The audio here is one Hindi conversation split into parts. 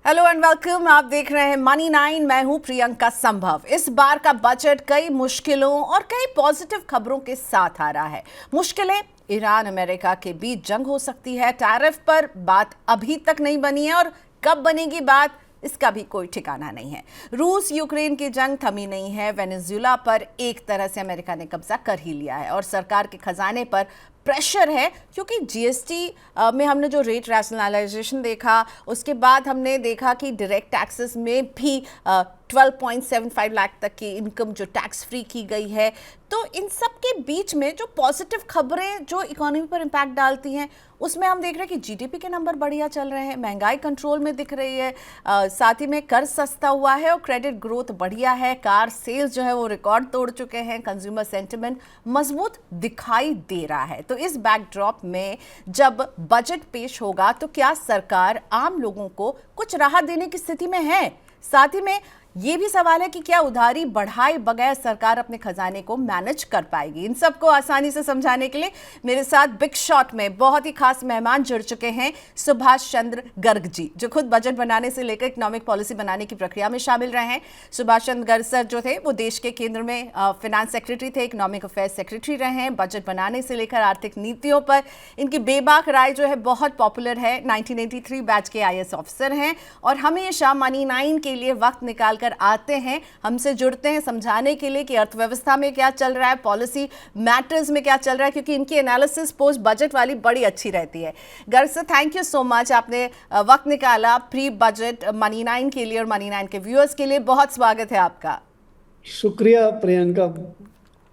Hello and welcome. आप देख रहे हैं मनी 9। मैं हूं प्रियंका संभव। इस बार का बजट कई मुश्किलों और कई पॉजिटिव खबरों के साथ आ रहा है। मुश्किलें, ईरान अमेरिका के बीच जंग हो सकती है, टैरिफ पर बात अभी तक नहीं बनी है और कब बनेगी बात इसका भी कोई ठिकाना नहीं है। रूस यूक्रेन की जंग थमी नहीं है। वेनेजुएला पर एक तरह से अमेरिका ने कब्जा कर ही लिया है और सरकार के खजाने पर प्रेशर है, क्योंकि जीएसटी में हमने जो रेट रैशनलाइजेशन देखा, उसके बाद हमने देखा कि डायरेक्ट टैक्सेस में भी 12.75 लाख तक की इनकम जो टैक्स फ्री की गई है। तो इन सब के बीच में जो पॉजिटिव खबरें जो इकोनॉमी पर इम्पैक्ट डालती हैं, उसमें हम देख रहे हैं कि जीडीपी के नंबर बढ़िया चल रहे हैं, महंगाई कंट्रोल में दिख रही है, साथ ही में कर्ज सस्ता हुआ है और क्रेडिट ग्रोथ बढ़िया है। कार सेल्स जो है वो रिकॉर्ड तोड़ चुके हैं, कंज्यूमर सेंटिमेंट मजबूत दिखाई दे रहा है। तो इस बैकड्रॉप में जब बजट पेश होगा तो क्या सरकार आम लोगों को कुछ राहत देने की स्थिति में है? साथ ही में ये भी सवाल है कि क्या उधारी बढ़ाए बगैर सरकार अपने खजाने को मैनेज कर पाएगी? इन सबको आसानी से समझाने के लिए मेरे साथ बिग शॉट में बहुत ही खास मेहमान जुड़ चुके हैं। सुभाष चंद्र गर्ग जी, जो खुद बजट बनाने से लेकर इकोनॉमिक पॉलिसी बनाने की प्रक्रिया में शामिल रहे हैं। सुभाष चंद्र गर्ग सर जो थे वो देश के केंद्र में फिनेंस सेक्रेटरी थे, इकोनॉमिक अफेयर्स सेक्रेटरी रहे हैं। बजट बनाने से लेकर आर्थिक नीतियों पर इनकी बेबाक राय जो है बहुत पॉपुलर है। 1983 बैच के आईएएस ऑफिसर हैं और हमेशा मनी 9 के लिए वक्त निकाल आते हैं, हमसे जुड़ते हैं समझाने के लिए कि अर्थव्यवस्था में क्या चल रहा है, पॉलिसी मैटर्स में क्या चल रहा है, क्योंकि इनकी एनालिसिस पोस्ट बजट वाली बड़ी अच्छी रहती है। Garg sir, thank you so much, आपने वक्त निकाला प्री बजट मनी 9 के लिए और मनी 9 के व्यूअर्स के लिए। बहुत स्वागत है आपका। शुक्रिया प्रियंका,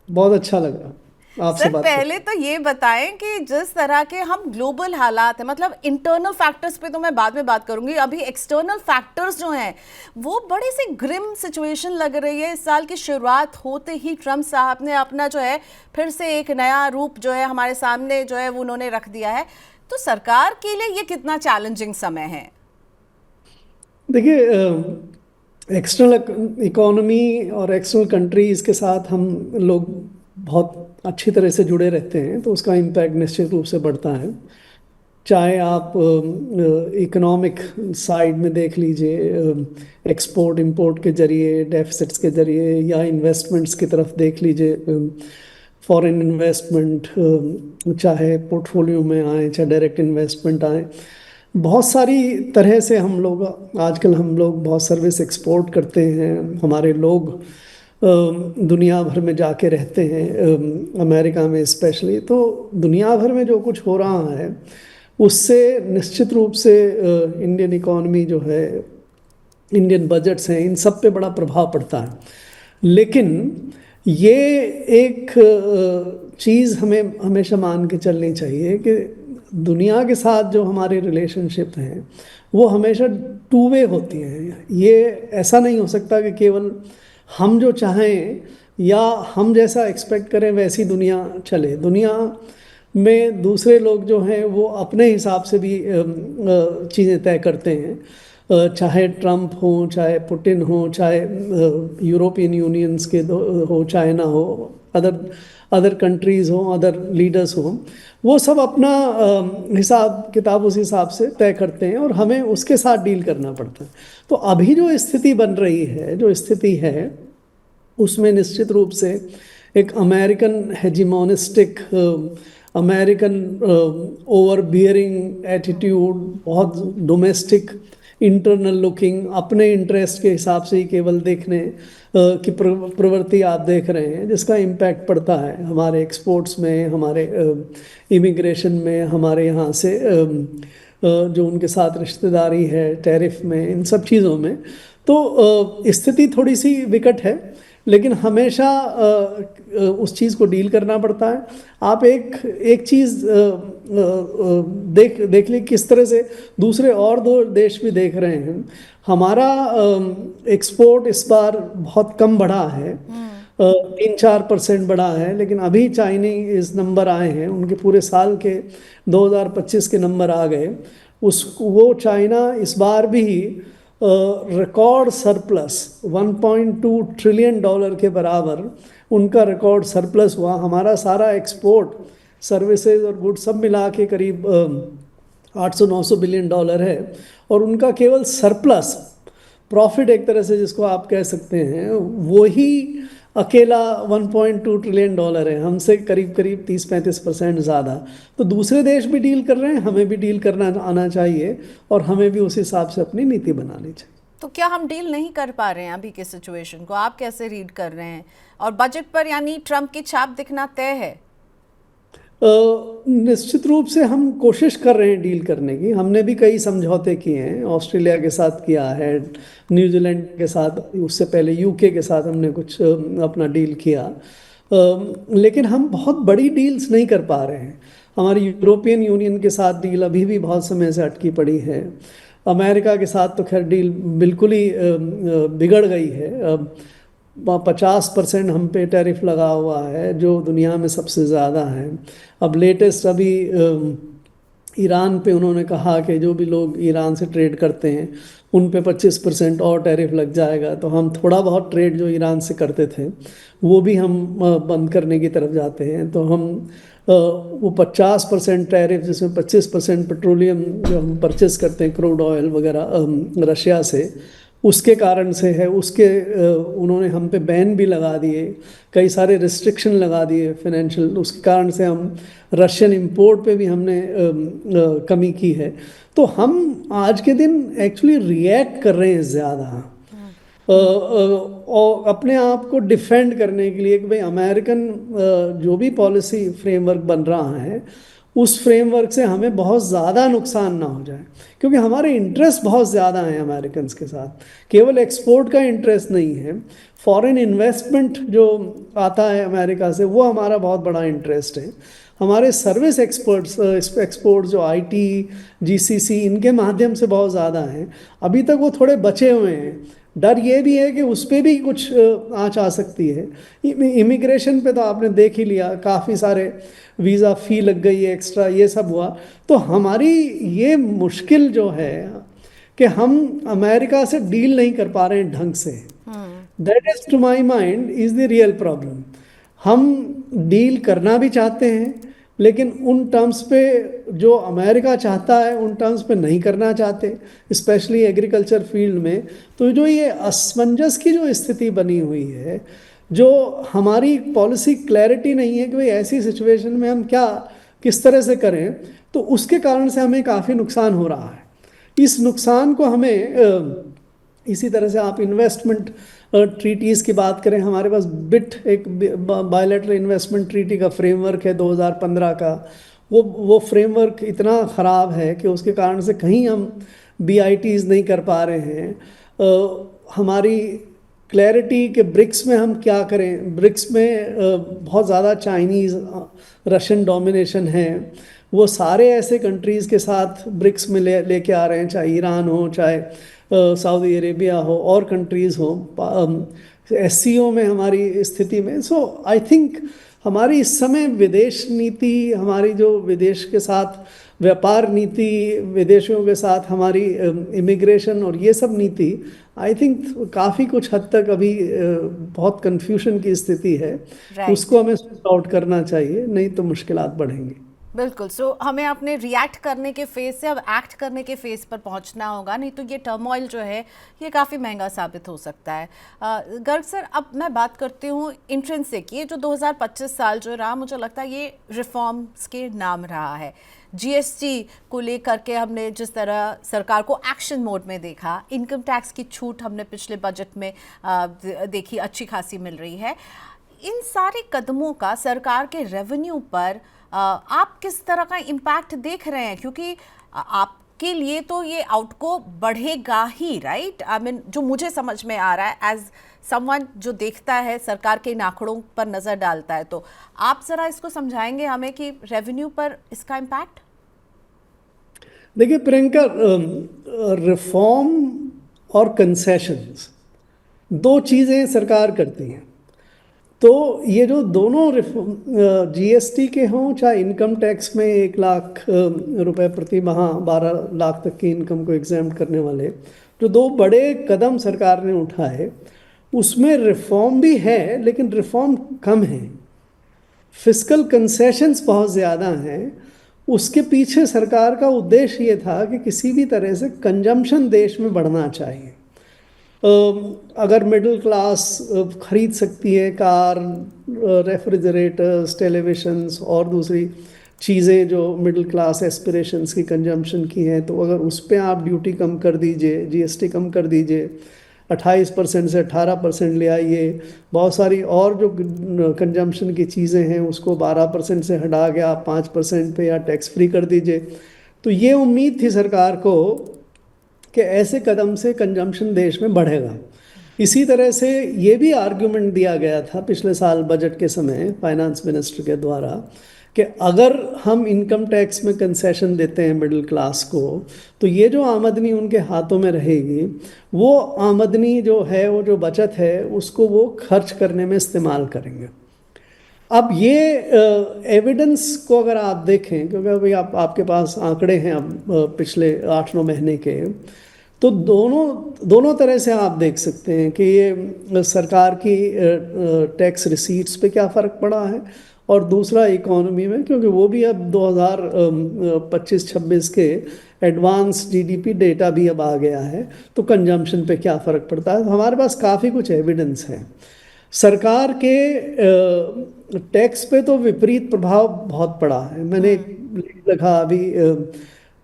बहुत अच्छा लगा आपसे सर बात पहले तो ये बताएं कि जिस तरह के हम ग्लोबल हालात है, मतलब इंटरनल फैक्टर्स पे तो मैं बाद में बात करूंगी, अभी एक्सटर्नल फैक्टर्स जो हैं वो बड़ी सी ग्रिम सिचुएशन लग रही है। इस साल की शुरुआत होते ही ट्रम्प साहब ने अपना जो है फिर से एक नया रूप जो है हमारे सामने जो है वो उन्होंने रख दिया है। तो सरकार के लिए ये कितना चैलेंजिंग समय है? देखिए, एक्सटर्नल इकोनॉमी और एक्सटर्नल कंट्रीज के साथ हम लोग बहुत अच्छी तरह से जुड़े रहते हैं, तो उसका इम्पैक्ट निश्चित रूप से बढ़ता है। चाहे आप इकोनॉमिक साइड में देख लीजिए, एक्सपोर्ट इंपोर्ट के जरिए, डेफिसिट्स के जरिए, या इन्वेस्टमेंट्स की तरफ देख लीजिए, फॉरेन इन्वेस्टमेंट चाहे पोर्टफोलियो में आए, चाहे डायरेक्ट इन्वेस्टमेंट आए, बहुत सारी तरह से हम लोग आजकल बहुत सर्विस एक्सपोर्ट करते हैं। हमारे लोग दुनिया भर में जाके रहते हैं, अमेरिका में स्पेशली। तो दुनिया भर में जो कुछ हो रहा है उससे निश्चित रूप से इंडियन इकोनॉमी जो है, इंडियन बजट्स हैं, इन सब पे बड़ा प्रभाव पड़ता है। लेकिन ये एक चीज़ हमें हमेशा मान के चलनी चाहिए कि दुनिया के साथ जो हमारे रिलेशनशिप हैं वो हमेशा टू वे होती हैं। ये ऐसा नहीं हो सकता कि केवल हम जो चाहें या हम जैसा एक्सपेक्ट करें वैसी दुनिया चले। दुनिया में दूसरे लोग जो हैं वो अपने हिसाब से भी चीज़ें तय करते हैं, चाहे ट्रम्प हो, चाहे पुतिन हो, चाहे यूरोपियन यूनियंस के हो, चाइना हो, अदर कंट्रीज़ हो, अदर लीडर्स हो, वो सब अपना हिसाब किताब उस हिसाब से तय करते हैं और हमें उसके साथ डील करना पड़ता है। तो अभी जो स्थिति बन रही है, जो स्थिति है, उसमें निश्चित रूप से एक American hegemonistic, American overbearing attitude, बहुत डोमेस्टिक, इंटरनल लुकिंग, अपने इंटरेस्ट के हिसाब से ही केवल देखने की प्रवृत्ति आप देख रहे हैं, जिसका इम्पैक्ट पड़ता है हमारे एक्सपोर्ट्स में, हमारे इमिग्रेशन में, हमारे यहाँ से जो उनके साथ रिश्तेदारी है, टैरिफ में, इन सब चीज़ों में। तो स्थिति थोड़ी सी विकट है, लेकिन हमेशा उस चीज़ को डील करना पड़ता है। आप एक चीज़ देख लीजिए किस तरह से दूसरे और दो देश भी देख रहे हैं। हमारा एक्सपोर्ट इस बार बहुत कम बढ़ा है, 3-4% बढ़ा है, लेकिन अभी चाइनीज नंबर आए हैं, उनके पूरे साल के 2025 के नंबर आ गए। वो चाइना इस बार भी रिकॉर्ड सरप्लस 1.2 ट्रिलियन डॉलर के बराबर उनका रिकॉर्ड सरप्लस हुआ। हमारा सारा एक्सपोर्ट, सर्विसेज और गुड्स सब मिला के करीब 800-900 बिलियन डॉलर है, और उनका केवल सरप्लस प्रॉफिट एक तरह से जिसको आप कह सकते हैं, वो ही अकेला 1.2 ट्रिलियन डॉलर है, हमसे करीब करीब 30-35% ज़्यादा। तो दूसरे देश भी डील कर रहे हैं, हमें भी डील करना आना चाहिए और हमें भी उस हिसाब से अपनी नीति बनानी चाहिए। तो क्या हम डील नहीं कर पा रहे हैं अभी की सिचुएशन को? आप कैसे रीड कर रहे हैं? और बजट पर यानी ट्रंप की छाप दिखना तय है? निश्चित रूप से हम कोशिश कर रहे हैं डील करने की। हमने भी कई समझौते किए हैं, ऑस्ट्रेलिया के साथ किया है, न्यूजीलैंड के साथ, उससे पहले यूके के साथ हमने कुछ अपना डील किया। लेकिन हम बहुत बड़ी डील्स नहीं कर पा रहे हैं। हमारी यूरोपियन यूनियन के साथ डील अभी भी बहुत समय से अटकी पड़ी है। अमेरिका के साथ तो खैर डील बिल्कुल ही बिगड़ गई है। 50% हम पे टैरिफ लगा हुआ है, जो दुनिया में सबसे ज़्यादा है। अब लेटेस्ट अभी ईरान पे उन्होंने कहा कि जो भी लोग ईरान से ट्रेड करते हैं उन पे 25% और टैरिफ लग जाएगा। तो हम थोड़ा बहुत ट्रेड जो ईरान से करते थे वो भी हम बंद करने की तरफ जाते हैं। तो हम वो 50% टैरिफ, जिसमें 25% पेट्रोलियम जो हम परचेस करते हैं, क्रूड ऑयल वगैरह रशिया से, उसके कारण से है। उसके उन्होंने हम पे बैन भी लगा दिए, कई सारे रिस्ट्रिक्शन लगा दिए फाइनेंशियल। उसके कारण से हम रशियन इंपोर्ट पे भी हमने कमी की है। तो हम आज के दिन एक्चुअली रिएक्ट कर रहे हैं ज़्यादा और अपने आप को डिफेंड करने के लिए कि भाई अमेरिकन जो भी पॉलिसी फ्रेमवर्क बन रहा है उस फ्रेमवर्क से हमें बहुत ज़्यादा नुकसान ना हो जाए, क्योंकि हमारे इंटरेस्ट बहुत ज़्यादा हैं अमेरिकन के साथ। केवल एक्सपोर्ट का इंटरेस्ट नहीं है, फॉरेन इन्वेस्टमेंट जो आता है अमेरिका से वो हमारा बहुत बड़ा इंटरेस्ट है। हमारे सर्विस एक्सपोर्ट्स जो आईटी, जीसीसी, इनके माध्यम से बहुत ज़्यादा हैं। अभी तक वो थोड़े बचे हुए हैं। डर ये भी है कि उस पर भी कुछ आँच आ सकती है। इमिग्रेशन पे तो आपने देख ही लिया, काफ़ी सारे वीज़ा फ़ी लग गई है एक्स्ट्रा, ये सब हुआ। तो हमारी ये मुश्किल जो है कि हम अमेरिका से डील नहीं कर पा रहे हैं ढंग से, that is to my mind is the real problem. हम डील करना भी चाहते हैं लेकिन उन टर्म्स पे जो अमेरिका चाहता है उन टर्म्स पे नहीं करना चाहते, स्पेशली एग्रीकल्चर फील्ड में। तो जो ये असमंजस की जो स्थिति बनी हुई है, जो हमारी पॉलिसी क्लैरिटी नहीं है कि भाई ऐसी सिचुएशन में हम क्या किस तरह से करें, तो उसके कारण से हमें काफ़ी नुकसान हो रहा है। इस नुकसान को हमें इसी तरह से आप इन्वेस्टमेंट ट्रीटीज़ की बात करें, हमारे पास बिट एक बायलैटरल इन्वेस्टमेंट ट्रीटी का फ्रेमवर्क है 2015 का। वो फ्रेमवर्क इतना ख़राब है कि उसके कारण से कहीं हम BITs नहीं कर पा रहे हैं। हमारी क्लैरिटी के ब्रिक्स में हम क्या करें, ब्रिक्स में बहुत ज़्यादा चाइनीज़ रशियन डोमिनेशन है। वो सारे ऐसे कंट्रीज़ के साथ ब्रिक्स में लेके आ रहे हैं, चाहे ईरान हो, चाहे सऊदी अरेबिया हो और कंट्रीज़ हो। SCO में हमारी स्थिति में, सो आई थिंक हमारी इस समय विदेश नीति, हमारी जो विदेश के साथ व्यापार नीति, विदेशियों के साथ हमारी इमिग्रेशन और ये सब नीति, आई थिंक काफ़ी कुछ हद तक अभी बहुत कन्फ्यूजन की स्थिति है। उसको हमें सॉर्ट आउट करना चाहिए, नहीं तो मुश्किलात बढ़ेंगी। बिल्कुल। सो हमें अपने रिएक्ट करने के फेज से अब एक्ट करने के फेज पर पहुंचना होगा, नहीं तो ये टर्मोइल जो है ये काफ़ी महंगा साबित हो सकता है। गर्ग सर, अब मैं बात करती हूँ इंट्रिंसिक। ये जो 2025 साल जो रहा, मुझे लगता है ये रिफॉर्म्स के नाम रहा है। GST को लेकर के हमने जिस तरह सरकार को एक्शन मोड में देखा, इनकम टैक्स की छूट हमने पिछले बजट में देखी, अच्छी खासी मिल रही है। इन सारे कदमों का सरकार के रेवेन्यू पर आप किस तरह का इम्पैक्ट देख रहे हैं? क्योंकि आपके लिए तो ये आउटगो बढ़ेगा ही, राइट? आई मीन, जो मुझे समझ में आ रहा है एज समवन जो देखता है, सरकार के आंकड़ों पर नज़र डालता है, तो आप ज़रा इसको समझाएंगे हमें कि रेवेन्यू पर इसका इम्पैक्ट? देखिए प्रियंका, रिफॉर्म और कंसेशंस दो चीज़ें सरकार करती हैं। तो ये जो दोनों GST के हों, चाहे इनकम टैक्स में 1 लाख रुपए प्रति माह 12 लाख तक की इनकम को एग्जाम्प्ट करने वाले जो दो बड़े कदम सरकार ने उठाए, उसमें रिफॉर्म भी है लेकिन रिफॉर्म कम है। फिस्कल कंसेशंस बहुत ज़्यादा हैं उसके पीछे सरकार का उद्देश्य ये था कि किसी भी तरह से कंजम्पशन देश में बढ़ना चाहिए। अगर मिडिल क्लास खरीद सकती है कार, रेफ्रिजरेटर्स, टेलीविजन्स और दूसरी चीज़ें जो मिडिल क्लास एस्पिरेशंस की कंजम्पशन की हैं, तो अगर उस पर आप ड्यूटी कम कर दीजिए, जीएसटी कम कर दीजिए, 28% से 18% ले आइए, बहुत सारी और जो कंजम्पशन की चीज़ें हैं उसको 12% से हटा के आप 5% पे या टैक्स फ्री कर दीजिए। तो ये उम्मीद थी सरकार को कि ऐसे कदम से कंजम्पशन देश में बढ़ेगा। इसी तरह से ये भी आर्ग्यूमेंट दिया गया था पिछले साल बजट के समय फाइनेंस मिनिस्टर के द्वारा कि अगर हम इनकम टैक्स में कंसेशन देते हैं मिडिल क्लास को, तो ये जो आमदनी उनके हाथों में रहेगी, वो आमदनी जो है, वो जो बचत है, उसको वो खर्च करने में इस्तेमाल करेंगे। अब ये एविडेंस को अगर आप देखें, क्योंकि अभी आपके पास आंकड़े हैं अब पिछले 8-9 महीने के, तो दोनों तरह से आप देख सकते हैं कि ये सरकार की टैक्स रिसीट्स पे क्या फ़र्क पड़ा है, और दूसरा इकोनॉमी में, क्योंकि वो भी अब 2025-26 के एडवांस जीडीपी डेटा भी अब आ गया है, तो कंजम्पशन पे क्या फ़र्क पड़ता है। तो हमारे पास काफ़ी कुछ एविडेंस है। सरकार के टैक्स पे तो विपरीत प्रभाव बहुत पड़ा है। मैंने लिखा अभी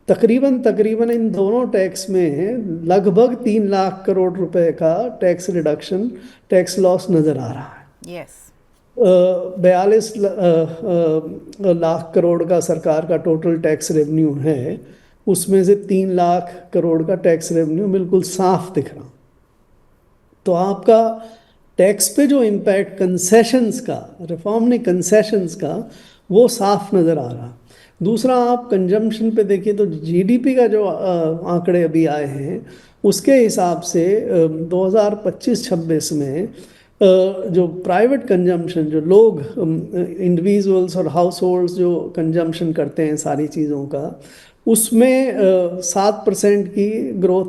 तकरीबन इन दोनों टैक्स में लगभग 3 लाख करोड़ रुपए का टैक्स रिडक्शन, टैक्स लॉस नज़र आ रहा है। यस। 42 लाख करोड़ का सरकार का टोटल टैक्स रेवेन्यू है, उसमें से 3 लाख करोड़ का टैक्स रेवेन्यू बिल्कुल साफ दिख रहा। तो आपका टैक्स पे जो इम्पैक्ट कंसेशंस का, रिफॉर्म ने कंसेशंस का, वो साफ नज़र आ रहा। दूसरा, आप कंजम्पशन पे देखिए तो जीडीपी का जो आंकड़े अभी आए हैं, उसके हिसाब से 2025-26 में जो प्राइवेट कंजम्पशन, जो लोग इंडिविजुअल्स और हाउस होल्ड्स जो कंजम्पशन करते हैं सारी चीज़ों का, उसमें 7% की ग्रोथ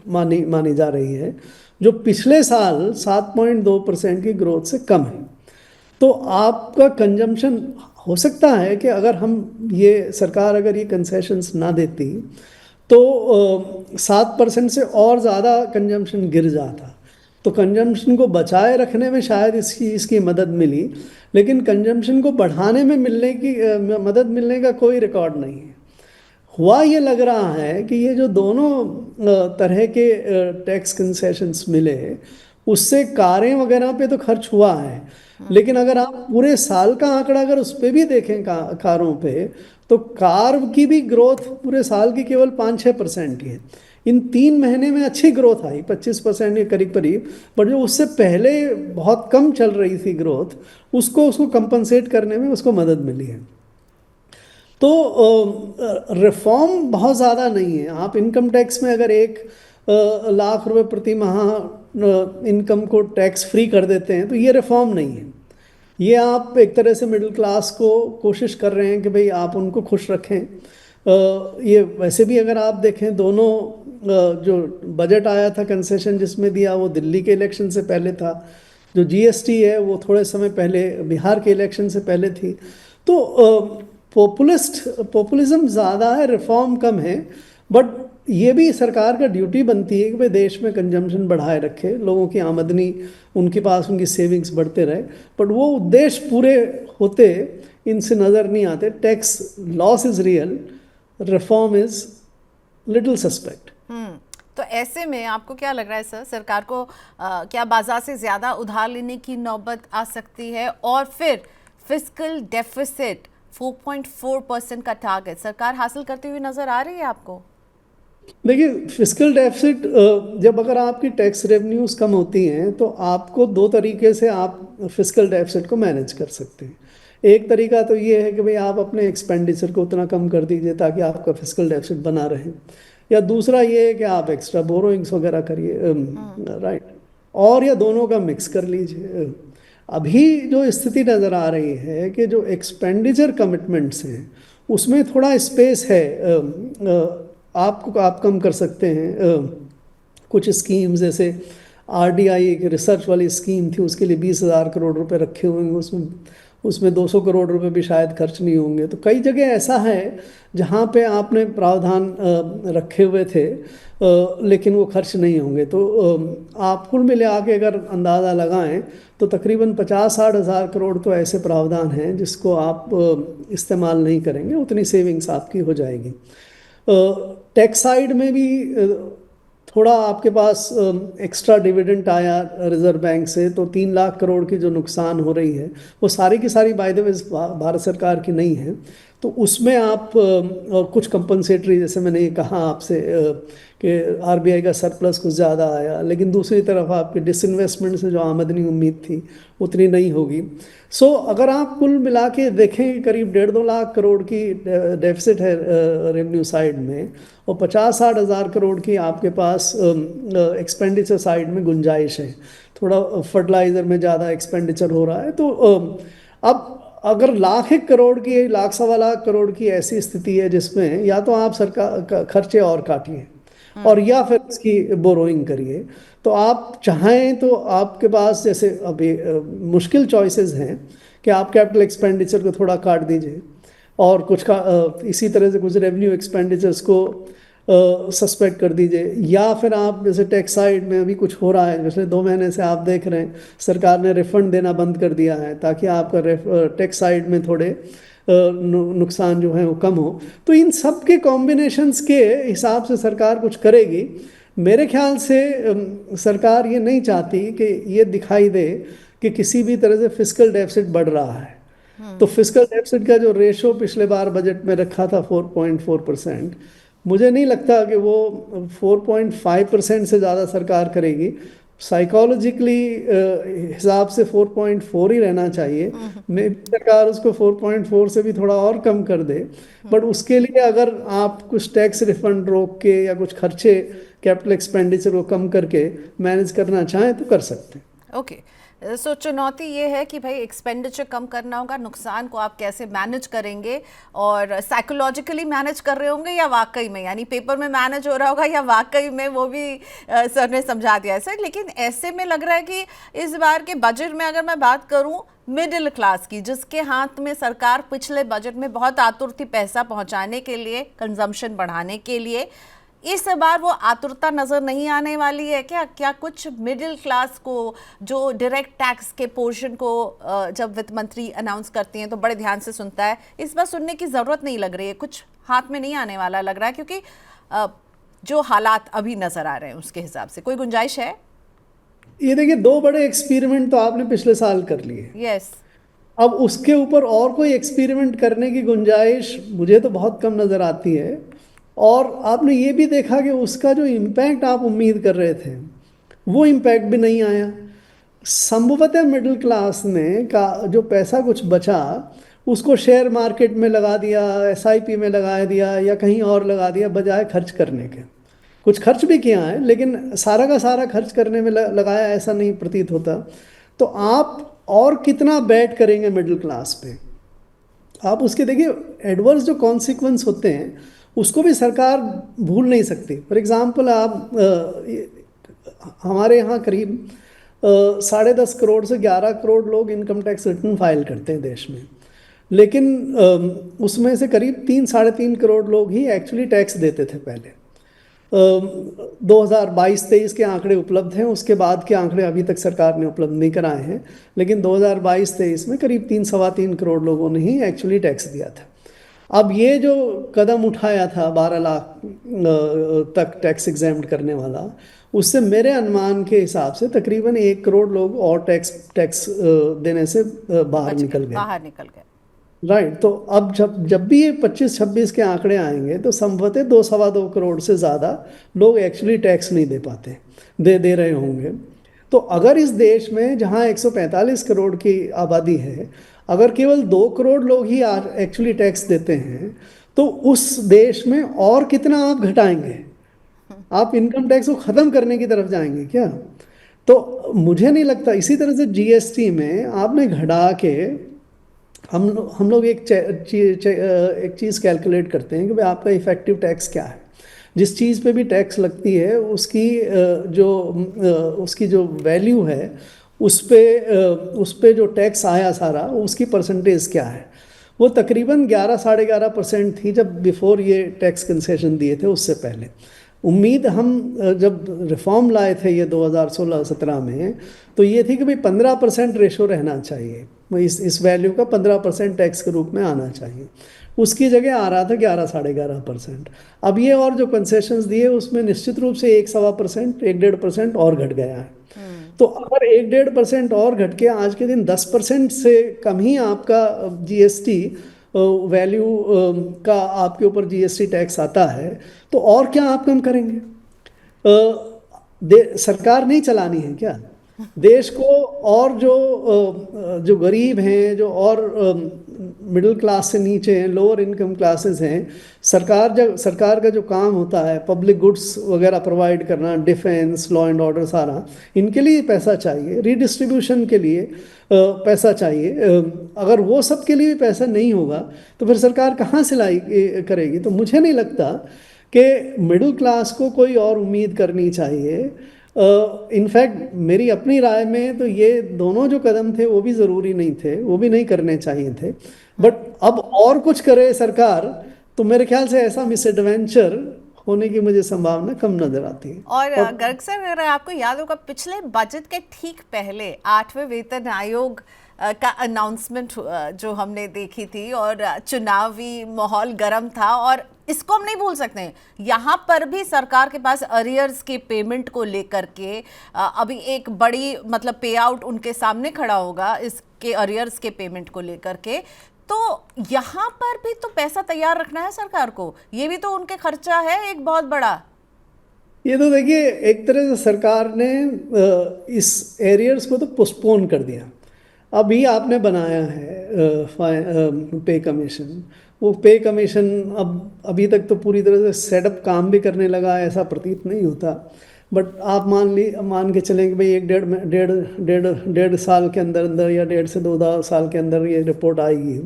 मानी जा रही है, जो पिछले साल 7.2% की ग्रोथ से कम है। तो आपका कंजम्पशन हो सकता है कि अगर हम ये सरकार अगर ये कंसेशंस ना देती तो 7% से और ज़्यादा कंजम्पशन गिर जाता। तो कंजम्पशन को बचाए रखने में शायद इसकी मदद मिली, लेकिन कंजम्पशन को बढ़ाने में मदद मिलने का कोई रिकॉर्ड नहीं है। हुआ ये लग रहा है कि ये जो दोनों तरह के टैक्स कंसेशंस मिले, उससे कारें वगैरह पे तो खर्च हुआ है, लेकिन अगर आप पूरे साल का आंकड़ा अगर उस पर भी देखें कारों पे, तो कार की भी ग्रोथ पूरे साल की केवल 5-6% ही है। इन 3 महीने में अच्छी ग्रोथ आई, 25% के करीब करीब, पर जो उससे पहले बहुत कम चल रही थी ग्रोथ, उसको कंपनसेट करने में उसको मदद मिली है। तो रिफॉर्म बहुत ज़्यादा नहीं है। आप इनकम टैक्स में अगर 1 लाख रुपए प्रति माह इनकम को टैक्स फ्री कर देते हैं, तो ये रिफॉर्म नहीं है। ये आप एक तरह से मिडिल क्लास को कोशिश कर रहे हैं कि भाई आप उनको खुश रखें। ये वैसे भी अगर आप देखें, दोनों जो बजट आया था कंसेशन जिसमें दिया, वो दिल्ली के इलेक्शन से पहले था। जो जीएसटी है वो थोड़े समय पहले बिहार के इलेक्शन से पहले थी। तो पॉपुलिज्म ज़्यादा है, रिफॉर्म कम है। बट ये भी सरकार का ड्यूटी बनती है कि भाई देश में कंजम्पशन बढ़ाए रखे, लोगों की आमदनी, उनके पास उनकी सेविंग्स बढ़ते रहे। बट वो उद्देश्य पूरे होते इनसे नज़र नहीं आते। Tax loss is real, reform is little suspect. तो ऐसे में आपको क्या लग रहा है सर, सरकार को क्या बाजार से ज़्यादा उधार लेने की नौबत आ सकती है, और फिर फिस्कल डेफिसिट 4.4% का टारगेट सरकार हासिल करते हुए नजर आ रही है आपको? देखिए, फिस्कल डेफिसिट, जब अगर आपकी टैक्स रेवेन्यूज कम होती हैं, तो आपको 2 तरीके से आप फिस्कल डेफिसिट को मैनेज कर सकते हैं। एक तरीका तो ये है कि भाई आप अपने एक्सपेंडिचर को उतना कम कर दीजिए ताकि आपका फिस्कल डेफिसिट बना रहे, या दूसरा ये है कि आप एक्स्ट्रा बोरोइंग्स वगैरह करिए, राइट, और या दोनों का मिक्स कर लीजिए। अभी जो स्थिति नज़र आ रही है कि जो एक्सपेंडिचर कमिटमेंट्स हैं उसमें थोड़ा स्पेस है, आप कम कर सकते हैं। कुछ स्कीम्स जैसे आरडीआई, एक रिसर्च वाली स्कीम थी, उसके लिए 20,000 करोड़ रुपए रखे हुए हैं, उसमें उसमें 200 करोड़ रुपए भी शायद खर्च नहीं होंगे। तो कई जगह ऐसा है जहाँ पे आपने प्रावधान रखे हुए थे लेकिन वो खर्च नहीं होंगे। तो आप कुल मिला के अगर अंदाज़ा लगाएं तो तकरीबन 50-60 हज़ार करोड़ तो ऐसे प्रावधान हैं जिसको आप इस्तेमाल नहीं करेंगे, उतनी सेविंग्स आपकी हो जाएगी। टैक्स साइड में भी थोड़ा आपके पास एक्स्ट्रा डिविडेंड आया रिजर्व बैंक से, तो 3 लाख करोड़ की जो नुकसान हो रही है वो सारी की सारी बाय द वे भारत सरकार की नहीं है। तो उसमें आप कुछ कंपनसेटरी, जैसे मैंने ये कहा आपसे कि आरबीआई का सरप्लस कुछ ज़्यादा आया, लेकिन दूसरी तरफ आपके डिसइन्वेस्टमेंट से जो आमदनी उम्मीद थी उतनी नहीं होगी। सो अगर आप कुल मिला के देखें करीब 1.5-2 लाख करोड़ की डेफिसिट है रेवेन्यू साइड में, और 50-60 हज़ार करोड़ की आपके पास एक्सपेंडिचर साइड में गुंजाइश है। थोड़ा फर्टिलाइज़र में ज़्यादा एक्सपेंडिचर हो रहा है। तो अब अगर 1 लाख 1 करोड़ की, 1 लाख 1.25 लाख करोड़ की ऐसी स्थिति है जिसमें या तो आप सरकार खर्चे और काटिए और या फिर इसकी बोरोइंग करिए, तो आप चाहें तो आपके पास जैसे अभी मुश्किल चॉइसेस हैं कि आप कैपिटल एक्सपेंडिचर को थोड़ा काट दीजिए और कुछ का इसी तरह से कुछ रेवेन्यू एक्सपेंडिचर्स को सस्पेक्ट कर दीजिए, या फिर आप जैसे टैक्स साइड में अभी कुछ हो रहा है, पिछले 2 महीने से आप देख रहे हैं सरकार ने रिफंड देना बंद कर दिया है ताकि आपका टैक्स साइड में थोड़े नुकसान जो है वो कम हो। तो इन सब के कॉम्बिनेशंस के हिसाब से सरकार कुछ करेगी। मेरे ख्याल से सरकार ये नहीं चाहती कि ये दिखाई दे कि किसी भी तरह से फिस्कल डेफिसिट बढ़ रहा है। तो फिस्कल डेफिसिट का जो रेशो पिछले बार बजट में रखा था 4.4%, मुझे नहीं लगता कि वो 4.5% से ज़्यादा सरकार करेगी। साइकोलॉजिकली हिसाब से 4.4 ही रहना चाहिए। मे सरकार उसको 4.4 से भी थोड़ा और कम कर दे, बट उसके लिए अगर आप कुछ टैक्स रिफंड रोक के या कुछ खर्चे कैपिटल एक्सपेंडिचर को कम करके मैनेज करना चाहें तो कर सकते हैं। ओके, सो चुनौती ये है कि भाई एक्सपेंडिचर कम करना होगा, नुकसान को आप कैसे मैनेज करेंगे, और साइकोलॉजिकली मैनेज कर रहे होंगे या वाकई में, यानी पेपर में मैनेज हो रहा होगा या वाकई में, वो भी सर ने समझा दिया है सर। लेकिन ऐसे में लग रहा है कि इस बार के बजट में अगर मैं बात करूं मिडिल क्लास की, जिसके हाथ में सरकार पिछले बजट में बहुत आतुर थी पैसा पहुंचाने के लिए, कंजम्पशन बढ़ाने के लिए, इस बार वो आतुरता नजर नहीं आने वाली है क्या? क्या कुछ मिडिल क्लास को, जो डायरेक्ट टैक्स के पोर्शन को जब वित्त मंत्री अनाउंस करती हैं तो बड़े ध्यान से सुनता है, इस बार सुनने की जरूरत नहीं लग रही है, कुछ हाथ में नहीं आने वाला लग रहा है, क्योंकि जो हालात अभी नजर आ रहे हैं उसके हिसाब से कोई गुंजाइश है? ये देखिए, 2 बड़े एक्सपेरिमेंट तो आपने पिछले साल कर लिए। यस। अब उसके ऊपर और कोई एक्सपेरिमेंट करने की गुंजाइश मुझे तो बहुत कम नज़र आती है। और आपने ये भी देखा कि उसका जो इम्पैक्ट आप उम्मीद कर रहे थे वो इम्पैक्ट भी नहीं आया। संभवतः मिडिल क्लास ने का जो पैसा कुछ बचा उसको शेयर मार्केट में लगा दिया, एसआईपी में लगा दिया या कहीं और लगा दिया, बजाय खर्च करने के। कुछ खर्च भी किया है लेकिन सारा का सारा खर्च करने में लगाया ऐसा नहीं प्रतीत होता। तो आप और कितना बैट करेंगे मिडिल क्लास पे? आप उसके देखिए एडवर्स जो कॉन्सिक्वेंस होते हैं उसको भी सरकार भूल नहीं सकती। फॉर एग्जांपल, आप हमारे यहाँ करीब 10.5 करोड़ से 11 करोड़ लोग इनकम टैक्स रिटर्न फाइल करते हैं देश में, लेकिन उसमें से करीब 3-3.5 करोड़ लोग ही एक्चुअली टैक्स देते थे पहले। 2022-23 के आंकड़े उपलब्ध हैं, उसके बाद के आंकड़े अभी तक सरकार ने उपलब्ध नहीं कराए हैं, लेकिन 2022-23 में करीब 3-3.25 करोड़ लोगों ने ही एक्चुअली टैक्स दिया था। अब ये जो कदम उठाया था 12 लाख तक टैक्स एग्जैम्प्ट करने वाला, उससे मेरे अनुमान के हिसाब से तकरीबन 1 करोड़ लोग और टैक्स देने से बाहर निकल गए। राइट। तो अब जब भी ये 25-26 के आंकड़े आएंगे तो संभवतः 2-2.25 करोड़ से ज़्यादा लोग एक्चुअली टैक्स नहीं दे पाते, दे रहे होंगे। तो अगर इस देश में जहाँ 145 करोड़ की आबादी है, अगर केवल 2 करोड़ लोग ही एक्चुअली टैक्स देते हैं तो उस देश में और कितना आप घटाएंगे? आप इनकम टैक्स को ख़त्म करने की तरफ जाएंगे क्या? तो मुझे नहीं लगता। इसी तरह से जीएसटी में आपने घटा के, हम लोग एक चीज़ कैलकुलेट करते हैं कि भाई आपका इफेक्टिव टैक्स क्या है। जिस चीज़ पे भी टैक्स लगती है उसकी जो वैल्यू है उस पे जो टैक्स आया सारा उसकी परसेंटेज क्या है। वो तकरीबन 11-11.5% थी जब बिफोर ये टैक्स कंसेशन दिए थे, उससे पहले। उम्मीद हम जब रिफॉर्म लाए थे ये 2016-17 में, तो ये थी कि भाई 15% रेशो रहना चाहिए, इस वैल्यू का 15% टैक्स के रूप में आना चाहिए। उसकी जगह आ रहा था 11-11.5%। अब ये और जो कंसेशंस दिए उसमें निश्चित रूप से 1-1.25%, 1-1.5% और घट गया है। तो अगर 1-1.5% और घट के आज के दिन 10% से कम ही आपका जीएसटी वैल्यू का आपके ऊपर जीएसटी टैक्स आता है, तो और क्या आप कम करेंगे? सरकार नहीं चलानी है क्या देश को? और जो गरीब हैं, जो और मिडिल क्लास से नीचे हैं, लोअर इनकम क्लासेस हैं, सरकार का जो काम होता है पब्लिक गुड्स वगैरह प्रोवाइड करना, डिफेंस, लॉ एंड ऑर्डर, सारा इनके लिए पैसा चाहिए, रीडिस्ट्रीब्यूशन के लिए पैसा चाहिए। अगर वो सब के लिए भी पैसा नहीं होगा तो फिर सरकार कहाँ से लाई करेगी? तो मुझे नहीं लगता कि मिडिल क्लास को कोई और उम्मीद करनी चाहिए। इनफैक्ट मेरी अपनी राय में तो ये दोनों जो कदम थे वो भी ज़रूरी नहीं थे, वो भी नहीं करने चाहिए थे। बट अब और कुछ करे सरकार तो मेरे ख्याल से ऐसा मिसएडवेंचर होने की मुझे संभावना कम नजर आती है। और गर्ग सर, अगर आपको याद होगा पिछले बजट के ठीक पहले 8वें वेतन आयोग का अनाउंसमेंट जो हमने देखी थी, और चुनावी माहौल गर्म था, और इसको हम नहीं भूल सकते हैं। यहाँ पर भी सरकार के पास अरियर्स के पेमेंट को लेकर के अभी एक बड़ी मतलब पे आउट उनके सामने खड़ा होगा इसके अरियर्स के पेमेंट को लेकर के। तो यहाँ पर भी तो पैसा तैयार रखना है सरकार को, ये भी तो उनके खर्चा है एक बहुत बड़ा। ये तो देखिए, एक तरह से सरकार ने इस एरियर्स को तो पोस्टपोन कर दिया। अभी आपने बनाया है पे कमीशन, वो पे कमीशन अब अभी तक तो पूरी तरह से सेटअप काम भी करने लगा है ऐसा प्रतीत नहीं होता। बट आप मान के चलें कि भाई एक डेढ़ साल के अंदर अंदर या 1.5 से 2 साल के अंदर ये रिपोर्ट आएगी।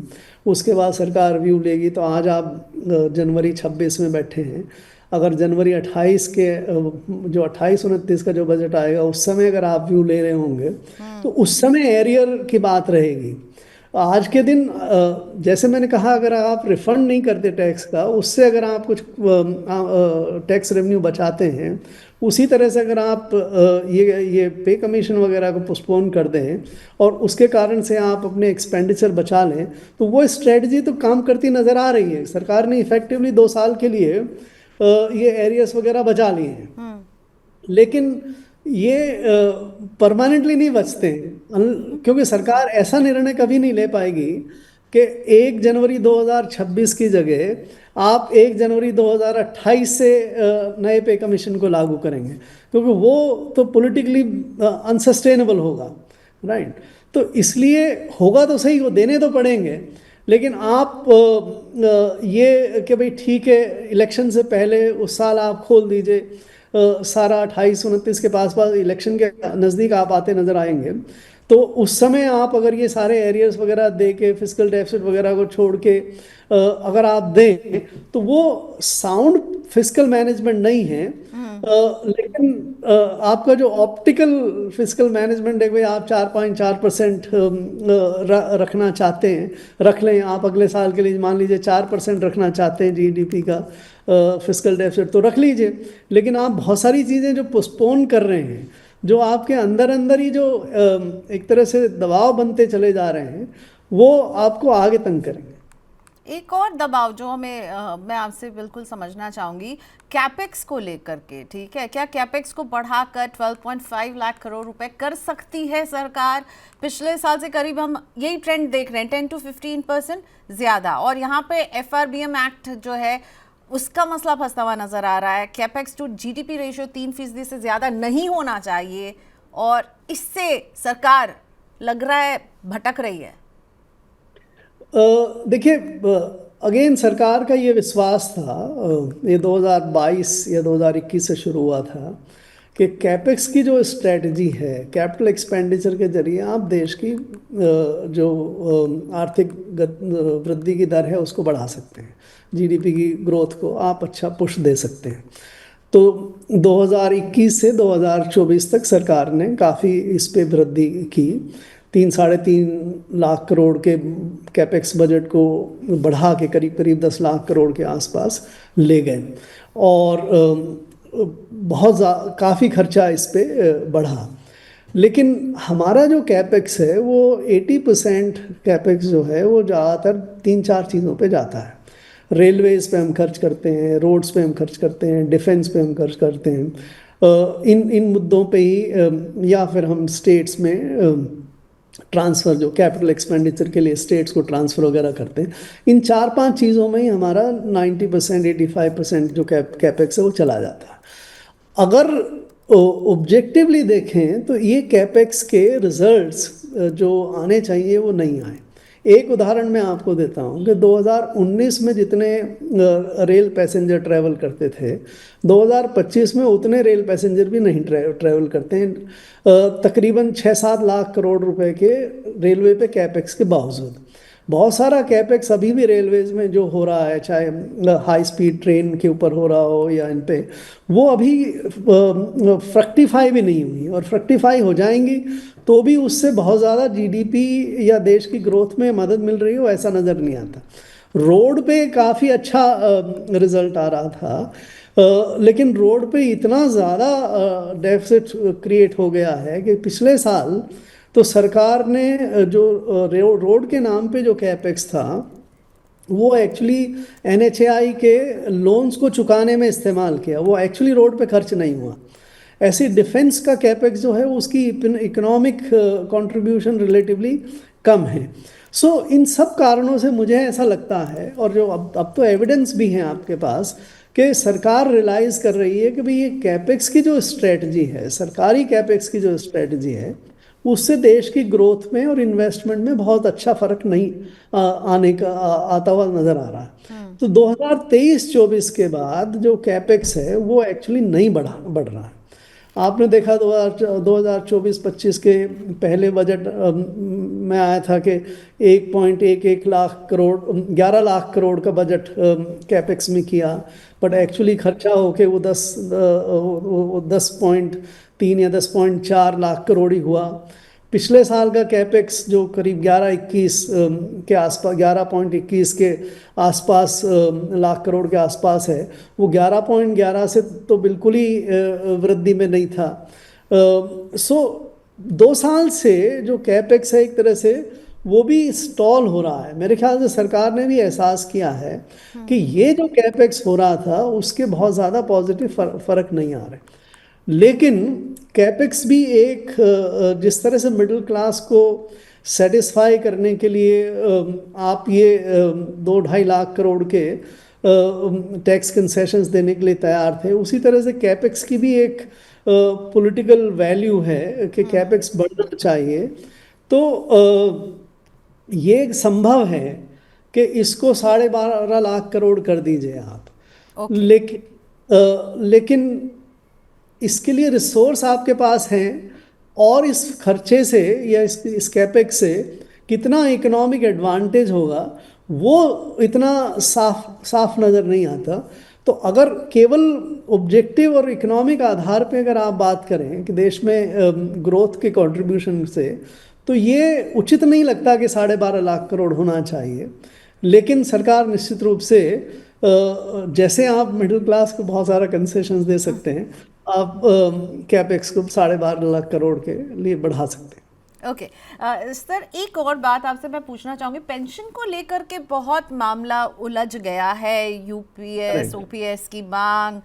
उसके बाद सरकार व्यू लेगी। तो आज आप जनवरी 26 में बैठे हैं, अगर जनवरी 28 के जो 28-29 का जो बजट आएगा उस समय अगर आप व्यू ले रहे होंगे तो उस समय एरियर की बात रहेगी। आज के दिन जैसे मैंने कहा, अगर आप रिफंड नहीं करते टैक्स का, उससे अगर आप कुछ टैक्स रेवेन्यू बचाते हैं, उसी तरह से अगर आप ये पे कमीशन वगैरह को पोस्टपोन कर दें और उसके कारण से आप अपने एक्सपेंडिचर बचा लें, तो वो स्ट्रेटजी तो काम करती नज़र आ रही है। सरकार ने इफेक्टिवली 2 साल के लिए ये एरियस वगैरह बचा लिए हैं, लेकिन ये परमानेंटली नहीं बचते हैं, क्योंकि सरकार ऐसा निर्णय कभी नहीं ले पाएगी कि 1 जनवरी 2026 की जगह आप 1 जनवरी 2028 से नए पे कमीशन को लागू करेंगे, क्योंकि वो तो पॉलिटिकली अनसस्टेनेबल होगा, राइट। तो इसलिए होगा तो सही, वो देने तो पड़ेंगे, लेकिन आप ये कि भाई ठीक है इलेक्शन से पहले उस साल आप खोल दीजिए, सारा 28-29 के पास इलेक्शन के नज़दीक आप आते नज़र आएंगे, तो उस समय आप अगर ये सारे एरियर्स वगैरह दे के फिस्कल डेफिसिट वगैरह को छोड़ के अगर आप दें तो वो साउंड फिस्कल मैनेजमेंट नहीं है। लेकिन आपका जो ऑप्टिकल फिस्कल मैनेजमेंट है, भाई आप 4.4% रखना चाहते हैं, रख लें। आप अगले साल के लिए मान लीजिए 4% रखना चाहते हैं जीडीपी का फिस्कल डेफिसिट, तो रख लीजिए। लेकिन आप बहुत सारी चीज़ें जो पोस्टपोन कर रहे हैं, जो आपके अंदर अंदर ही जो एक तरह से दबाव बनते चले जा रहे हैं, वो आपको आगे तंग करेंगे। एक और दबाव जो मैं आपसे बिल्कुल समझना चाहूँगी कैपेक्स को लेकर के, ठीक है, क्या कैपेक्स को बढ़ाकर 12.5 लाख करोड़ रुपए कर सकती है सरकार? पिछले साल से करीब हम यही ट्रेंड देख रहे हैं, 10 to 15% ज़्यादा। और यहाँ पे FRBM एक्ट जो है उसका मसला फंसता हुआ नज़र आ रहा है। कैपेक्स टू जीडीपी रेशियो 3% से ज़्यादा नहीं होना चाहिए, और इससे सरकार लग रहा है भटक रही है। देखिए, अगेन सरकार का ये विश्वास था, ये 2022 या 2021 से शुरू हुआ था कि कैपेक्स की जो स्ट्रेटजी है, कैपिटल एक्सपेंडिचर के जरिए आप देश की जो आर्थिक वृद्धि की दर है उसको बढ़ा सकते हैं, जीडीपी की ग्रोथ को आप अच्छा पुश दे सकते हैं। तो 2021 से 2024 तक सरकार ने काफ़ी इस पे वृद्धि की, 3-3.5 लाख करोड़ के कैपेक्स बजट को बढ़ा के करीब करीब 10 लाख करोड़ के आसपास ले गए। और बहुत काफ़ी खर्चा इस पे बढ़ा। लेकिन हमारा जो कैपेक्स है वो 80% कैपेक्स जो है वो ज़्यादातर 3-4 चीज़ों पे जाता है। रेलवेज पे हम खर्च करते हैं, रोड्स पे हम खर्च करते हैं, डिफेंस पे हम खर्च करते हैं, इन मुद्दों पे ही, या फिर हम स्टेट्स में ट्रांसफ़र, जो कैपिटल एक्सपेंडिचर के लिए स्टेट्स को ट्रांसफ़र वगैरह करते हैं, इन 4-5 चीज़ों में ही हमारा 90% 85% जो कैपेक्स है वो चला जाता है। अगर ऑब्जेक्टिवली देखें तो ये कैपेक्स के रिजल्ट्स जो आने चाहिए वो नहीं आए। एक उदाहरण मैं आपको देता हूँ कि 2019 में जितने रेल पैसेंजर ट्रैवल करते थे, 2025 में उतने रेल पैसेंजर भी नहीं ट्रैवल करते हैं, तकरीबन 6-7 लाख करोड़ रुपए के रेलवे पे कैपेक्स के बावजूद। बहुत सारा कैपेक्स अभी भी रेलवेज में जो हो रहा है, चाहे हाई स्पीड ट्रेन के ऊपर हो रहा हो या इन पे, वो अभी फ्रक्टिफाई भी नहीं हुई, और फ्रक्टिफाई हो जाएंगी तो भी उससे बहुत ज़्यादा जीडीपी या देश की ग्रोथ में मदद मिल रही हो ऐसा नज़र नहीं आता। रोड पे काफ़ी अच्छा रिजल्ट आ रहा था, लेकिन रोड पे इतना ज़्यादा डेफिसिट क्रिएट हो गया है कि पिछले साल तो सरकार ने जो रोड के नाम पे जो कैपेक्स था वो एक्चुअली एनएचएआई के लोन्स को चुकाने में इस्तेमाल किया, वो एक्चुअली रोड पे खर्च नहीं हुआ। ऐसी डिफेंस का कैपेक्स जो है उसकी इकोनॉमिक कंट्रीब्यूशन रिलेटिवली कम है। सो इन सब कारणों से मुझे ऐसा लगता है, और जो अब तो एविडेंस भी है आपके पास, कि सरकार रियलाइज़ कर रही है कि भाई ये कैपेक्स की जो स्ट्रेटजी है, सरकारी कैपेक्स की जो स्ट्रेटजी है, उससे देश की ग्रोथ में और इन्वेस्टमेंट में बहुत अच्छा फर्क नहीं आता हुआ नजर आ रहा है। तो 2023-24 के बाद जो कैपेक्स है वो एक्चुअली नहीं बढ़ रहा है। आपने देखा 2024-25 के पहले बजट में आया था कि 1.11 लाख करोड़ 11 लाख करोड़ का बजट कैपेक्स में किया, बट एक्चुअली खर्चा होके वो 10.3 या 10.4 लाख करोड़ ही हुआ। पिछले साल का कैपेक्स जो करीब 11-21 के आसपास 11.21 के आसपास लाख करोड़ के आसपास है, वो 11.11 से तो बिल्कुल ही वृद्धि में नहीं था। सो 2 साल से जो कैपेक्स है एक तरह से वो भी स्टॉल हो रहा है। मेरे ख्याल से सरकार ने भी एहसास किया है कि ये जो कैपेक्स हो रहा था उसके बहुत ज़्यादा पॉजिटिव फर्क नहीं आ रहे। लेकिन कैपेक्स भी एक जिस तरह से मिडिल क्लास को सेटिस्फाई करने के लिए आप ये 2-2.5 लाख करोड़ के टैक्स कंसेशंस देने के लिए तैयार थे, उसी तरह से कैपेक्स की भी एक पॉलिटिकल वैल्यू है कि कैपेक्स बढ़ना चाहिए। तो ये संभव है कि इसको 12.5 लाख करोड़ कर दीजिए आप। लेकिन इसके लिए रिसोर्स आपके पास हैं, और इस खर्चे से या इस कैपेक्स से कितना इकोनॉमिक एडवांटेज होगा वो इतना साफ नज़र नहीं आता। तो अगर केवल ऑब्जेक्टिव और इकोनॉमिक आधार पे अगर आप बात करें कि देश में ग्रोथ के कंट्रीब्यूशन से, तो ये उचित नहीं लगता कि 12.5 लाख करोड़ होना चाहिए। लेकिन सरकार निश्चित रूप से जैसे आप मिडिल क्लास को बहुत सारा कंसेशंस दे सकते हैं, आप कैपेक्स को 12.5 लाख करोड़ के लिए बढ़ा सकते हैं। ओके सर, एक और बात आपसे मैं पूछना चाहूँगी। पेंशन को लेकर के बहुत मामला उलझ गया है, यूपीएस ओपीएस की मांग,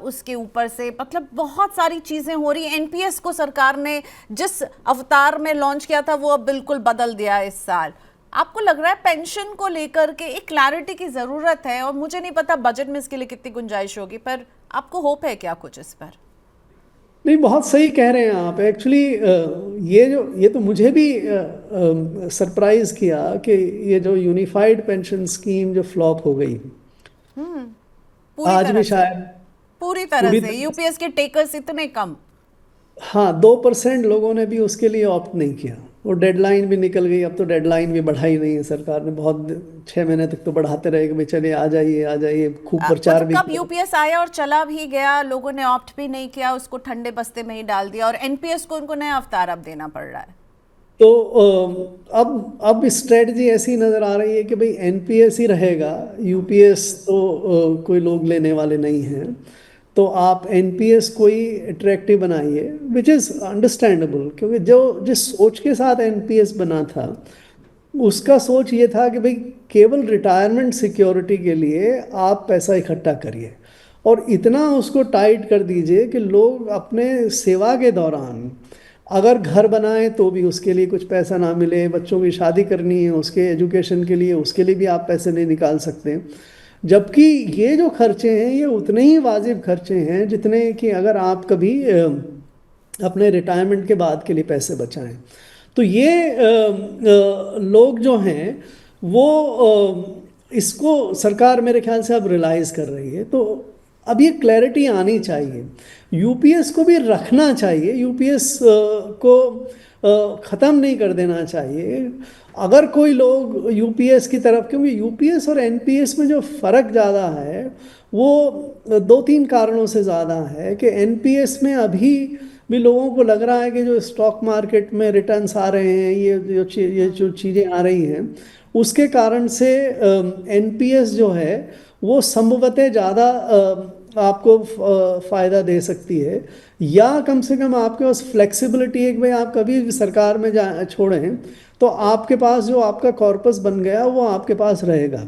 उसके ऊपर से मतलब बहुत सारी चीज़ें हो रही हैं। एनपीएस को सरकार ने जिस अवतार में लॉन्च किया था वो अब बिल्कुल बदल दिया इस साल। आपको लग रहा है पेंशन को लेकर के एक क्लैरिटी की ज़रूरत है, और मुझे नहीं पता बजट में इसके लिए कितनी गुंजाइश होगी, पर आपको होप है क्या कुछ इस पर? नहीं, बहुत सही कह रहे हैं आप। एक्चुअली ये तो मुझे भी सरप्राइज किया कि ये जो यूनिफाइड पेंशन स्कीम जो फ्लॉप हो गई, आज भी शायद पूरी तरह से यूपीएस के टेकर्स इतने कम। हाँ, 2% लोगों ने भी उसके लिए ऑप्ट नहीं किया। वो डेडलाइन भी निकल गई, अब तो डेडलाइन भी बढ़ाई नहीं है सरकार ने, बहुत 6 महीने तक तो बढ़ाते रहे कि भाई चलिए आ जाइए, खूब प्रचार मतलब भी कब किया। यूपीएस आया और चला भी गया, लोगों ने ऑप्ट भी नहीं किया, उसको ठंडे बस्ते में ही डाल दिया और एनपीएस को उनको नया अवतार अब देना पड़ रहा है। तो अब स्ट्रेटजी ऐसी नजर आ रही है कि भाई एनपीएस ही रहेगा, यूपीएस तो कोई लोग लेने वाले नहीं हैं, तो आप एनपीएस को ही अट्रैक्टिव बनाइए, विच इज़ अंडरस्टैंडेबल, क्योंकि जो जिस सोच के साथ एनपीएस बना था उसका सोच ये था कि भाई केवल रिटायरमेंट सिक्योरिटी के लिए आप पैसा इकट्ठा करिए और इतना उसको टाइट कर दीजिए कि लोग अपने सेवा के दौरान अगर घर बनाए तो भी उसके लिए कुछ पैसा ना मिले, बच्चों की शादी करनी है उसके एजुकेशन के लिए, उसके लिए भी आप पैसे नहीं निकाल सकते। जबकि ये जो खर्चे हैं ये उतने ही वाजिब खर्चे हैं जितने कि अगर आप कभी अपने रिटायरमेंट के बाद के लिए पैसे बचाएं। तो ये लोग जो हैं वो इसको सरकार मेरे ख्याल से अब रियलाइज़ कर रही है, तो अब ये क्लैरिटी आनी चाहिए। यूपीएस को भी रखना चाहिए, यूपीएस को ख़त्म नहीं कर देना चाहिए। अगर कोई लोग यूपीएस की तरफ, क्योंकि यूपीएस और एनपीएस में जो फ़र्क ज़्यादा है वो 2-3 कारणों से ज़्यादा है कि एनपीएस में अभी भी लोगों को लग रहा है कि जो स्टॉक मार्केट में रिटर्न्स आ रहे हैं, ये जो चीज़ें आ रही हैं उसके कारण से एनपीएस जो है वो संभवतः ज़्यादा आपको फ़ायदा दे सकती है, या कम से कम आपके पास फ्लेक्सिबिलिटी है कि भाई आप कभी भी सरकार में जा छोड़ें तो आपके पास जो आपका कॉर्पस बन गया वो आपके पास रहेगा।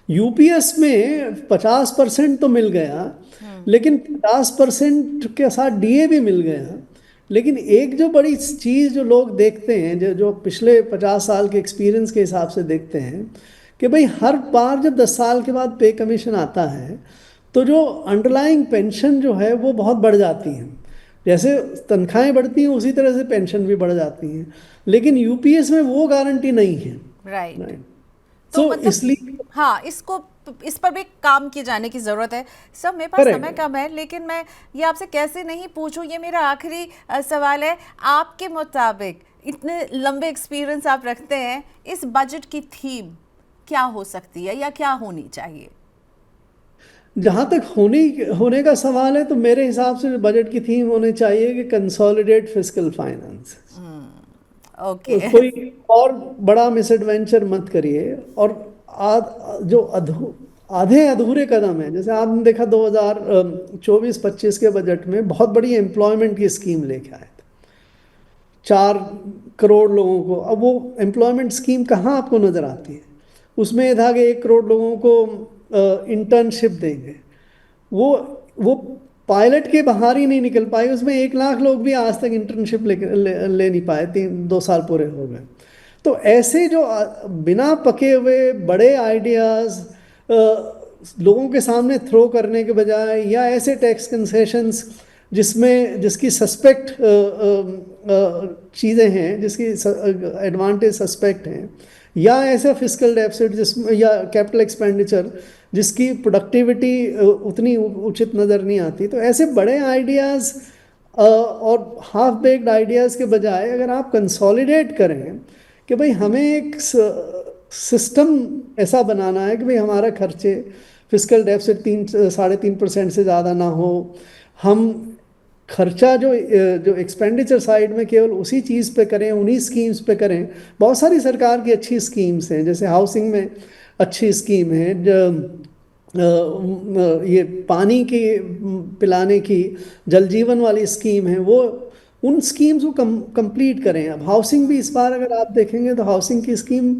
यूपीएस में 50% तो मिल गया, लेकिन 50% के साथ डीए भी मिल गया। लेकिन एक जो बड़ी चीज़ जो लोग देखते हैं, जो पिछले 50 साल के एक्सपीरियंस के हिसाब से देखते हैं कि भाई हर बार जब 10 साल के बाद पे कमीशन आता है तो जो अंडरलाइंग पेंशन जो है वो बहुत बढ़ जाती है। जैसे तनख्वाहें बढ़ती हैं उसी तरह से पेंशन भी बढ़ जाती हैं, लेकिन यूपीएस में वो गारंटी नहीं है। राइट। तो तो मतलब इसलिए हाँ, इस पर भी काम किए जाने की ज़रूरत है। सब मेरे पास समय कम है, लेकिन मैं ये आपसे कैसे नहीं पूछूं, ये मेरा आखिरी सवाल है। आपके मुताबिक, इतने लंबे एक्सपीरियंस आप रखते हैं, इस बजट की थीम क्या हो सकती है या क्या होनी चाहिए? जहाँ तक होने का सवाल है तो मेरे हिसाब से बजट की थीम होनी चाहिए कि कंसोलिडेट फिस्कल फाइनेंस। ओके। कोई और बड़ा मिसएडवेंचर मत करिए, और जो आधे अधूरे कदम है, जैसे आपने देखा 2024-25 के बजट में बहुत बड़ी एम्प्लॉयमेंट की स्कीम लेके आए थे 4 करोड़ लोगों को। अब वो एम्प्लॉयमेंट स्कीम कहाँ आपको नज़र आती है? उसमें ये था कि 1 करोड़ लोगों को इंटर्नशिप देंगे, वो पायलट के बाहर ही नहीं निकल पाए, उसमें 1 लाख लोग भी आज तक इंटर्नशिप ले नहीं पाए, 2 साल पूरे हो गए। तो ऐसे जो बिना पके हुए बड़े आइडियाज़ लोगों के सामने थ्रो करने के बजाय, या ऐसे टैक्स कंसेशंस जिसकी सस्पेक्ट चीज़ें हैं, जिसकी एडवांटेज सस्पेक्ट हैं, या ऐसा फिस्कल डेफिसिट जिसमें, या कैपिटल एक्सपेंडिचर जिसकी प्रोडक्टिविटी उतनी उचित नज़र नहीं आती, तो ऐसे बड़े आइडियाज़ और हाफ बेक्ड आइडियाज़ के बजाय अगर आप कंसोलिडेट करें कि भाई हमें एक सिस्टम ऐसा बनाना है कि भाई हमारा खर्चे फिस्कल डेफिसिट 3-3.5% से ज़्यादा ना हो, हम खर्चा जो एक्सपेंडिचर साइड में केवल उसी चीज़ पे करें, उन्हीं स्कीम्स पे करें। बहुत सारी सरकार की अच्छी स्कीम्स हैं, जैसे हाउसिंग में अच्छी स्कीम है, ये पानी की पिलाने की जल जीवन वाली स्कीम है, वो उन स्कीम्स को कंप्लीट करें। अब हाउसिंग भी इस बार अगर आप देखेंगे तो हाउसिंग की स्कीम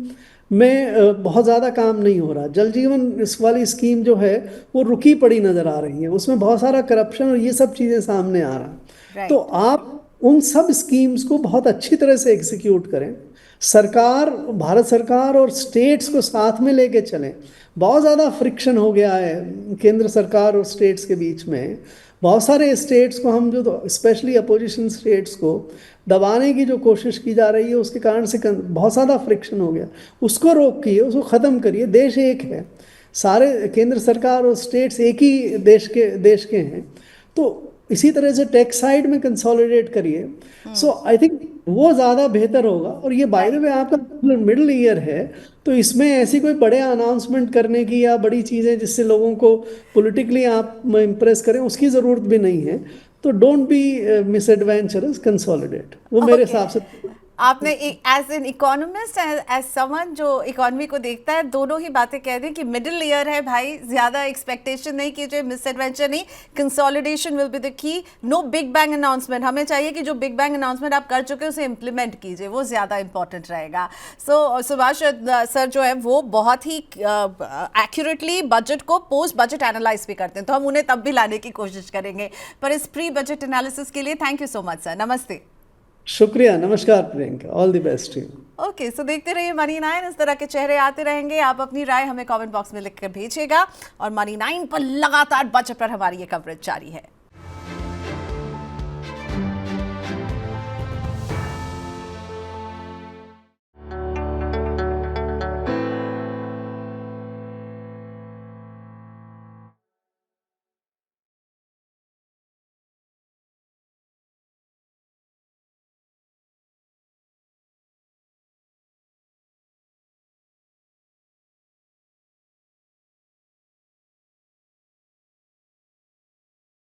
में बहुत ज़्यादा काम नहीं हो रहा। जल जीवन इस वाली स्कीम जो है वो रुकी पड़ी नज़र आ रही है, उसमें बहुत सारा करप्शन और ये सब चीज़ें सामने आ रहा। तो आप उन सब स्कीम्स को बहुत अच्छी तरह से एग्जीक्यूट करें, सरकार, भारत सरकार और स्टेट्स को साथ में लेके चलें। बहुत ज़्यादा फ्रिक्शन हो गया है केंद्र सरकार और स्टेट्स के बीच में। बहुत सारे स्टेट्स को हम जो स्पेशली अपोजिशन स्टेट्स को दबाने की जो कोशिश की जा रही है उसके कारण से बहुत ज़्यादा फ्रिक्शन हो गया। उसको रोकिए, उसको ख़त्म करिए। देश एक है, सारे केंद्र सरकार और स्टेट्स एक ही देश के हैं। तो इसी तरह से टैक्स साइड में कंसोलिडेट करिए। सो आई थिंक वो ज़्यादा बेहतर होगा। और ये बाय द वे आपका मिडिल ईयर है, तो इसमें ऐसी कोई बड़े अनाउंसमेंट करने की या बड़ी चीज़ें जिससे लोगों को पॉलिटिकली आप इम्प्रेस करें उसकी ज़रूरत भी नहीं है। तो don't be misadventurous, consolidate, वो मेरे ओके, हिसाब से। आपने as an economist, as someone जो इकोनॉमी को देखता है, दोनों ही बातें कह दी कि मिडिल ईयर है भाई, ज्यादा एक्सपेक्टेशन नहीं कीजिए, मिस एडवेंचर नहीं, consolidation will be the key. No big bang announcement, हमें चाहिए कि जो बिग बैंग अनाउंसमेंट आप कर चुके हैं उसे इंप्लीमेंट कीजिए, वो ज्यादा इंपॉर्टेंट रहेगा। सो सुभाष सर जो है वो बहुत ही एक्यूरेटली बजट को पोस्ट बजट एनालाइज भी करते हैं, तो हम उन्हें तब भी लाने की कोशिश करेंगे। पर इस प्री बजट एनालिसिस के लिए thank you so much sir, नमस्ते। शुक्रिया, नमस्कार Priyanka, all the best you. Okay, so देखते रहिए मनी 9, इस तरह के चेहरे आते रहेंगे। आप अपनी राय हमें कमेंट बॉक्स में लिखकर भेजिएगा, और मनी 9 पर लगातार बजट पर हमारी ये कवरेज जारी है।